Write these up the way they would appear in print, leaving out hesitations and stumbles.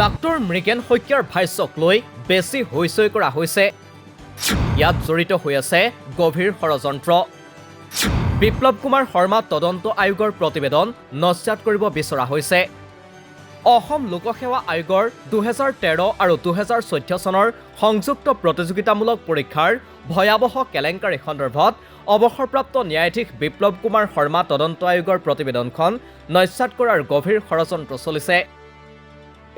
Doctor Mrigen শইকীয়াৰ ভাষ্যক লৈ বেছি হৈচৈ কৰা হৈছে। ইয়াত জড়িত হৈ আছে গভীৰ ষড়যন্ত্ৰ। বিপ্লৱ কুমাৰ শৰ্মা তদন্ত আয়োগৰ প্ৰতিবেদন নস্যাৎ কৰিব বিচৰা হৈছে। অসম লোকসেৱা আয়োগৰ 2013 আৰু 2014 চনৰ সংযুক্ত প্ৰতিযোগিতামূলক পৰীক্ষাৰ ভয়াৱহ কেলেংকাৰী সন্দৰ্ভত অৱসৰপ্ৰাপ্ত ন্যায়াধীশ বিপ্লৱ কুমাৰ শৰ্মা তদন্ত আয়োগৰ প্ৰতিবেদনখন নস্যাৎ কৰাৰ গভীৰ ষড়যন্ত্ৰ চলিছে।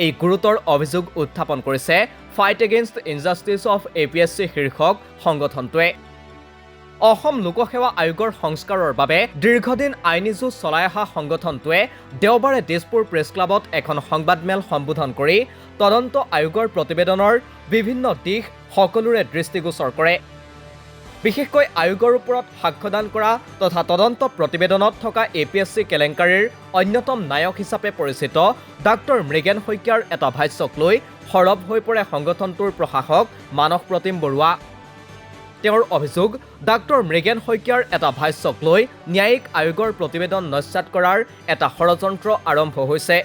এই গুৰুতৰ অভিযোগ উত্থাপন কৰিছে fight against injustice of APSC শীৰ্ষক সংগঠনটোৱে। অসম লোকসেৱা আয়োগৰ সংস্কাৰৰ বাবে দীৰ্ঘদিন আইনী যুঁজ চলাই অহা সংগঠনটোৱে দেওবাৰে দিছপুৰ প্ৰেছ ক্লাবত এখন সংবাদমেল সম্বোধন কৰি তদন্ত আয়োগৰ প্ৰতিবেদনৰ বিভিন্ন দিশ সকলোৰে দৃষ্টিগোচৰ কৰে। বিশেষকৈ আয়োগৰ ওপৰত সাক্ষ্যদান কৰা তথা তদন্ত প্ৰতিবেদনত থকা APSC কেলেংকাৰীৰ অন্যতম নায়ক হিচাপে পৰিচিত ডাক্তৰ মৃগেন শইকীয়াৰ এটা ভাষ্যক লৈ সৰব হৈ পৰে সংগঠনটোৰ প্ৰশাসক মানস প্ৰতিম বৰুৱা। তেওঁৰ অভিযোগ, ডাক্তৰ মৃগেন শইকীয়াৰ এটা ভাষ্যক লৈ ন্যায়িক আয়োগৰ প্ৰতিবেদন নস্যাৎ কৰাৰ এটা ষড়যন্ত্ৰ আৰম্ভ হৈছে।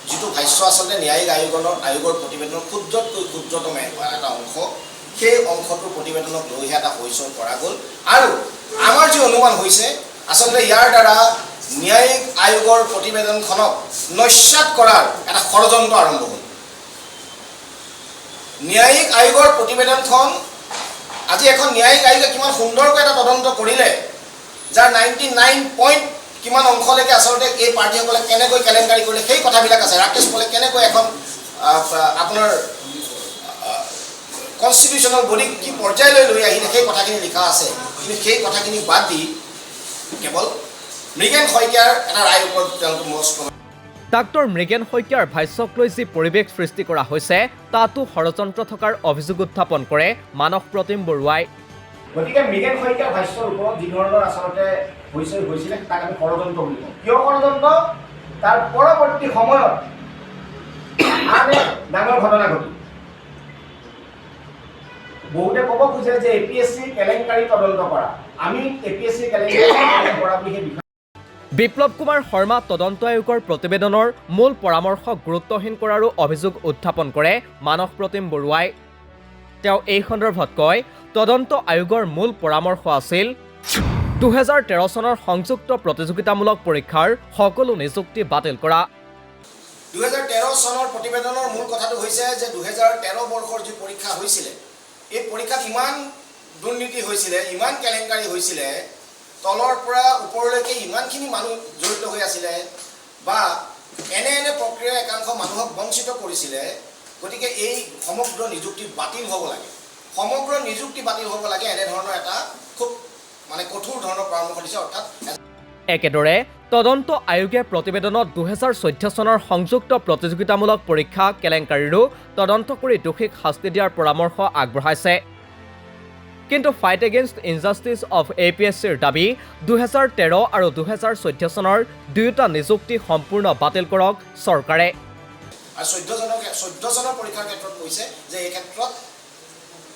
যিটো ভাষ্য আচলতে ন্যায়িক আয়োগৰ প্ৰতিবেদনৰ ক্ষুদ্ৰতকৈ ক্ষুদ্ৰতম এটা অংশ, সেই অংশটোৰ প্ৰতিবেদনক লৈহে এটা হৈচৈ কৰা গ'ল। আৰু আমাৰ যি অনুমান হৈছে, আচলতে ইয়াৰ দ্বাৰা ন্যায়িক আয়োগৰ প্ৰতিবেদনখনক নস্যাৎ কৰাৰ এটা ষড়যন্ত্ৰ আৰম্ভ হ'ল। ন্যায়িক আয়োগৰ প্ৰতিবেদনখন আজি এখন ন্যায়িক আয়োগে কিমান সুন্দৰকৈ এটা তদন্ত কৰিলে, যাৰ 99 কিমান অংশলৈকে আচলতে এই পাৰ্টীসকলে কেনেকৈ কেলেংকাৰী কৰিলে সেই কথাবিলাক আছে। ৰাকেশ পলে কেনেকৈ এখন আপোনাৰ কনষ্টিটিউশ্যনেল বডীক কি পৰ্যায়লৈ লৈ আহিলে সেই কথাখিনি লিখা আছে। কিন্তু সেই কথাখিনি বাদ দি কেৱল মৃগেন শইকীয়াৰ এটা ৰায়ৰ ওপৰত তেওঁলোকে মস্ত। ডাক্তৰ মৃগেন শইকীয়াৰ ভাষ্যক লৈ যি পৰিৱেশ সৃষ্টি কৰা হৈছে তাতো ষড়যন্ত্ৰ থকাৰ অভিযোগ উত্থাপন কৰে মানস প্ৰতিম বৰুৱাই। গতিকে মৃগেন শইকীয়াৰ ভাষ্যৰ ওপৰত যি ধৰণৰ আচলতে হৈছিলে তাক আমি ষড়যন্ত্ৰ বুলি কওঁ। কিয় ষড়যন্ত্ৰ? তাৰ পৰৱৰ্তী সময়ত আন এক ডাঙৰ ঘটনা ঘটিল। বহুতে ক'ব খোজে যে APSC কেলেংকাৰী তদন্ত কৰা, আমি APSC কেলেংকাৰী তদন্ত কৰা বুলি সেই বিষয়ে। বিপ্লৱ কুমাৰ শৰ্মা তদন্ত আয়োগৰ প্ৰতিবেদনৰ মূল পৰামৰ্শক গুৰুত্বহীন কৰাৰো অভিযোগ উত্থাপন কৰে মানস প্ৰতিম বৰুৱাই। তেওঁ এই সন্দৰ্ভত কয়, তদন্ত আয়োগৰ মূল পৰামৰ্শ আছিল 2013 চনৰ সংযুক্ত প্ৰতিযোগিতামূলক পৰীক্ষাৰ সকলো নিযুক্তি বাতিল কৰা। 2013 চনৰ প্ৰতিবেদনৰ মূল কথাটো হৈছে যে 2013 বৰ্ষৰ যি পৰীক্ষা হৈছিলে, এই পৰীক্ষাত ইমান দুৰ্নীতি হৈছিলে, ইমান কেলেংকাৰী হৈছিলে, তলৰ পৰা ওপৰলৈকে ইমানখিনি মানুহ জড়িত হৈ আছিলে বা এনে প্ৰক্ৰিয়াই একাংশ মানুহক বঞ্চিত কৰিছিলে। গতিকে এই সমগ্ৰ নিযুক্তি বাতিল হ'ব লাগে, সমগ্ৰ নিযুক্তি বাতিল হ'ব লাগে, এনেধৰণৰ এটা খুব কঠোৰ ধৰণৰ পৰামৰ্শ দিছে। অৰ্থাৎ একেদৰে তদন্ত আয়োগে প্ৰতিবেদনত 2014 চনৰ সংযুক্ত প্ৰতিযোগিতামূলক পৰীক্ষা কেলেংকাৰীৰো তদন্ত কৰি দোষীক শাস্তি দিয়াৰ পৰামৰ্শ আগবঢ়াইছে। কিন্তু ফাইট এগেইনষ্ট ইনজাষ্টিচ অফ APSCৰ দাবী 2013 আৰু 2014 চনৰ দুয়োটা নিযুক্তি সম্পূৰ্ণ বাতিল কৰক চৰকাৰে। আৰু 14 চনৰ পৰীক্ষাৰ ক্ষেত্ৰত কৈছে যে এই ক্ষেত্ৰত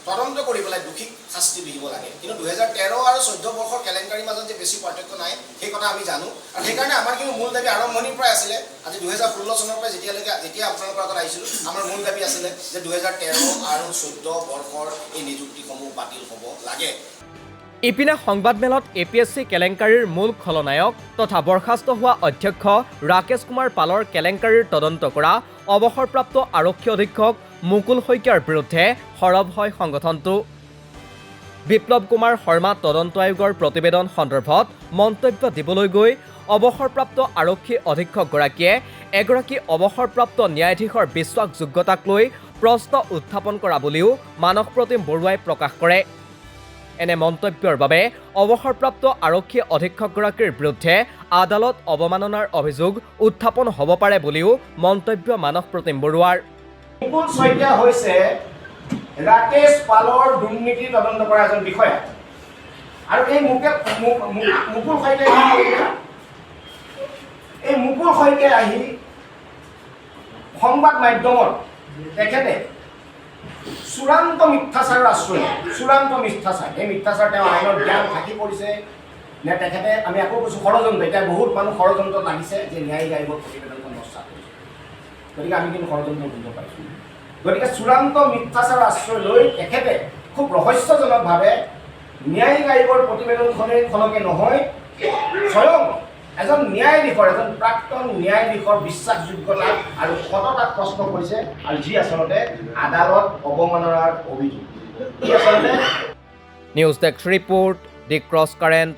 তদন্ত কৰি পেলাই দোষীক শাস্তি বিহিব লাগে। কিন্তু 2013 আৰু 14 বৰ্ষৰ কেলেংকাৰীৰ মাজত যে বেছি পাৰ্থক্য নাই সেই কথা আমি জানো। আৰু সেইকাৰণে আমাৰ কিন্তু মূল দাবী আৰম্ভণিৰ পৰাই আছিলে, আজি 2016 চনৰ পৰা যেতিয়া আপোনালোকৰ আগত আহিছিলোঁ, আমাৰ মূল দাবী আছিলে যে 2013 আৰু 14 বৰ্ষৰ এই নিযুক্তিসমূহ বাতিল হ'ব লাগে। ইপিনে সংবাদমেলত APSC কেলেংকাৰীৰ মূল খলনায়ক তথা বৰ্খাস্ত হোৱা অধ্যক্ষ ৰাকেশ কুমাৰ পালৰ কেলেংকাৰীৰ তদন্ত কৰা অৱসৰপ্ৰাপ্ত আৰক্ষী অধীক্ষক মুকুল শইকীয়াৰ বিৰুদ্ধে সৰব হয় সংগঠনটো। বিপ্লৱ কুমাৰ শৰ্মা তদন্ত আয়োগৰ প্ৰতিবেদন সন্দৰ্ভত মন্তব্য দিবলৈ গৈ অৱসৰপ্ৰাপ্ত আৰক্ষী অধীক্ষকগৰাকীয়ে এগৰাকী অৱসৰপ্ৰাপ্ত ন্যায়াধীশৰ বিশ্বাসযোগ্যতাক লৈ প্ৰশ্ন উত্থাপন কৰা বুলিও মানস প্ৰতিম বৰুৱাই প্ৰকাশ কৰে। এনে মন্তব্যৰ বাবে অৱসৰপ্ৰাপ্ত আৰক্ষী অধীক্ষকগৰাকীৰ বিৰুদ্ধে আদালত অৱমাননাৰ অভিযোগ উত্থাপন হ'ব পাৰে বুলিও মন্তব্য মানস প্ৰতিম বৰুৱাৰ। মুকুল শইকীয়া হৈছে ৰাকেশ পালৰ দুৰ্নীতি তদন্ত কৰা এজন বিষয়া। আৰু এই মুকুল শইকীয়াই আহি সংবাদ মাধ্যমত তেখেতে চূড়ান্ত মিথ্যাচাৰৰ আশ্ৰয়, চূড়ান্ত মিথ্যাচাৰ, এই মিথ্যাচাৰ তেওঁ আইনৰ জ্ঞান থাকি পৰিছে নে তেখেতে, আমি আকৌ কৈছোঁ ষড়যন্ত্ৰ, এতিয়া বহুত মানুহ ষড়যন্ত্ৰত লাগিছে যে ন্যায়িক আয়োগৰ প্ৰতিবেদনখন নস্যাৎ কৰিছে। গতিকে আমি কিন্তু ষড়যন্ত্ৰ বুজিব পাইছোঁ গতিকে চূড়ান্ত মিথ্যাচাৰৰ আশ্ৰয় লৈ তেখেতে খুব ৰহস্যজনকভাৱে ন্যায়িক আয়োগৰ প্ৰতিবেদনখনকে নহয় স্বয়ং এজন ন্যায়াধীশৰ এজন প্ৰাক্তন ন্যায়াধীশৰ বিশ্বাসযোগ্যতা আৰু সততাক প্ৰশ্ন কৰিছে আৰু যি আচলতে আদালত অৱমাননাৰ অভিযোগ ই আচলতে নিউজ ডেস্ক ৰিপোৰ্ট দি ক্ৰছ কাৰেণ্ট